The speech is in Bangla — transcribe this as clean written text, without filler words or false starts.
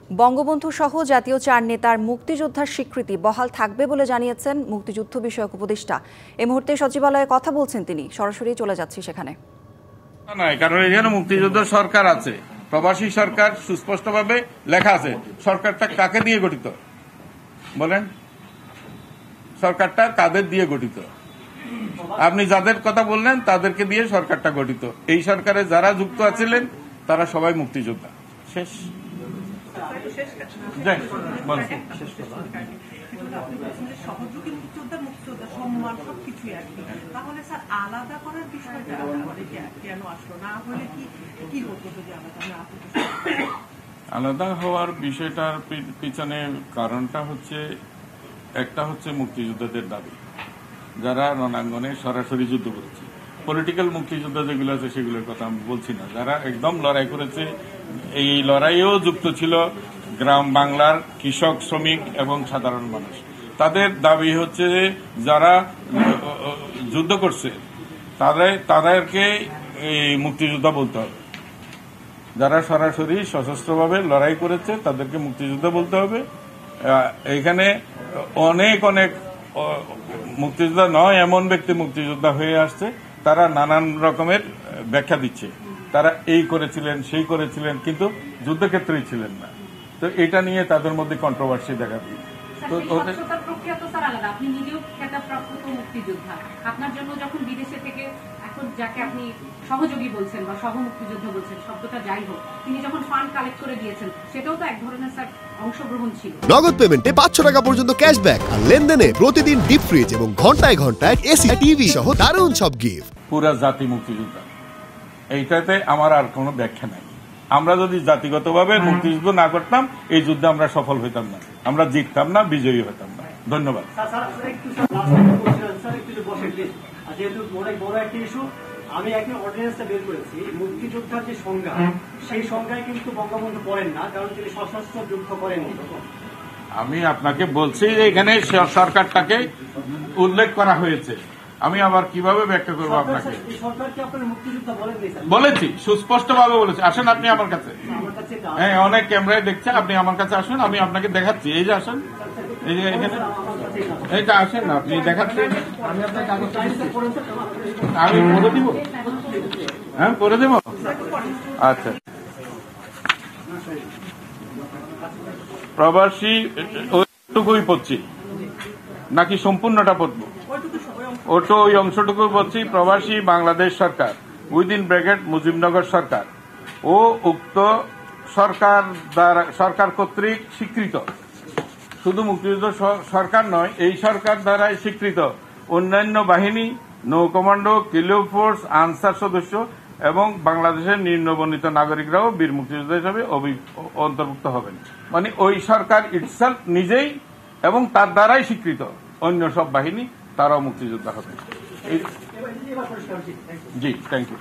বঙ্গবন্ধু সহ জাতীয় ৪ নেতার মুক্তিযোদ্ধার স্বীকৃতি বহাল থাকবে বলে জানিয়েছেন মুক্তিযুদ্ধ বিষয়ক উপদেষ্টা। এই মুহূর্তে সচিবালয়ে কথা বলছেন তিনি, সরাসরি চলে যাচ্ছি সেখানে। কারণ এখানে মুক্তিযুদ্ধ সরকার আছে, প্রবাসী সরকার সুস্পষ্টভাবে লেখা আছে। সরকারটা কাকে দিয়ে গঠিত বলেন? সরকারটা কাদের দিয়ে গঠিত? আপনি যাদের কথা বললেন তাদেরকে দিয়ে সরকারটা গঠিত। এই সরকারে যারা যুক্ত আছিলেন তারা সবাই মুক্তিযোদ্ধা। শেষ। আলাদা হওয়ার বিষয়টার পিছনে কারণটা হচ্ছে, একটা হচ্ছে মুক্তিযোদ্ধাদের দাবি, যারা রণাঙ্গনে সরাসরি যুদ্ধ করেছে। পলিটিক্যাল মুক্তিযোদ্ধা যেগুলো আছে সেগুলোর কথা আমি বলছি না, যারা একদম লড়াই করেছে। এই লড়াইয়েও যুক্ত ছিল গ্রাম বাংলার কৃষক, শ্রমিক এবং সাধারণ মানুষ। তাদের দাবি হচ্ছে যে যারা যুদ্ধ করছে তাদেরকে এই মুক্তিযোদ্ধা বলতে হবে। যারা সরাসরি সশস্ত্রভাবে লড়াই করেছে তাদেরকে মুক্তিযোদ্ধা বলতে হবে। এখানে অনেক অনেক মুক্তিযোদ্ধা নয় এমন ব্যক্তি মুক্তিযোদ্ধা হয়ে আসছে, তারা নানান রকমের ব্যাখ্যা দিচ্ছে। তারা এই করেছিলেন, সেই করেছিলেন, কিন্তু যুদ্ধক্ষেত্রেই ছিলেন না। তো এটা নিয়ে তাদের মধ্যে কন্ট্রোভার্সি দেখা দিই। প্রক্রিয়া তো স্যার আলাদা। আপনি নিজেও খেতাবপ্রাপ্ত মুক্তিযোদ্ধা, আপনার জন্য যখন বিদেশে থেকে এখন যাকে আপনি সহযোগী বলছেন বা সহ মুক্তিযোদ্ধা বলছেন, শব্দটা যাই হোক, তিনি যখন ফান্ড কালেক্ট করে দিয়েছেন সেটাও তো এক ধরনের স্যার অংশগ্রহণ ছিল। নগদ পেমেন্টে 500 টাকা পর্যন্ত ক্যাশব্যাক আর লেনদেনে প্রতিদিন ডিপ ফ্রিজ এবং ঘন্টায় ঘন্টায় এসি, টিভি সহ দারুণ সব গিফট। পুরা জাতি মুক্তিযোদ্ধা, এইটাতে আমার আর কোনো ব্যাখ্যা নাই। আমরা যদি জাতিগতভাবে মুক্তিযুদ্ধ না করতাম এই যুদ্ধে আমরা সফল হইতাম না, আমরা জিততাম না, বিজয়ী হইতাম না। ধন্যবাদ। আমি একটা অর্ডিন্যান্সটা বের করেছি, মুক্তিযোদ্ধার যে সংজ্ঞা, সেই সংজ্ঞায় কিন্তু বঙ্গবন্ধু পড়েন না, কারণ তিনি সশস্ত্র যুদ্ধ করেন। আমি আপনাকে বলছি যে এখানে সরকারটাকে উল্লেখ করা হয়েছে, আমি আবার কিভাবে ব্যাখ্যা করবো আপনাকে? বলেছি, সুস্পষ্টভাবে বলেছি। আসেন আপনি আমার কাছে, হ্যাঁ অনেক ক্যামেরায় দেখছে, আপনি আমার কাছে আসুন, আমি আপনাকে দেখাচ্ছি। এই যে আসেন, এই যে এখানে এইটা আসেন না, আপনি দেখাচ্ছি। আমি করে দিব, হ্যাঁ করে দেব। আচ্ছা, প্রবাসী ওইটুকুই পড়ছি নাকি সম্পূর্ণটা পড়বো? ওই অংশটুকু বলছি। প্রবাসী বাংলাদেশ সরকার উইদিন ব্র্যাকেট মুজিবনগর সরকার ও উক্ত সরকার কর্তৃক স্বীকৃত, শুধু মুক্তিযুদ্ধ সরকার নয়, এই সরকার দ্বারাই স্বীকৃত অন্যান্য বাহিনী, নৌ কমান্ডো, কিলিও ফোর্স, আনসার সদস্য এবং বাংলাদেশের নিম্নবর্ণিত নাগরিকরাও বীর মুক্তিযোদ্ধা হিসেবে অন্তর্ভুক্ত হবেন। মানে ওই সরকার ইটসেলফ নিজেই এবং তার দ্বারাই স্বীকৃত অন্য সব বাহিনী তারাও মুক্তিযোদ্ধা হবে। জি, থ্যাংক ইউ।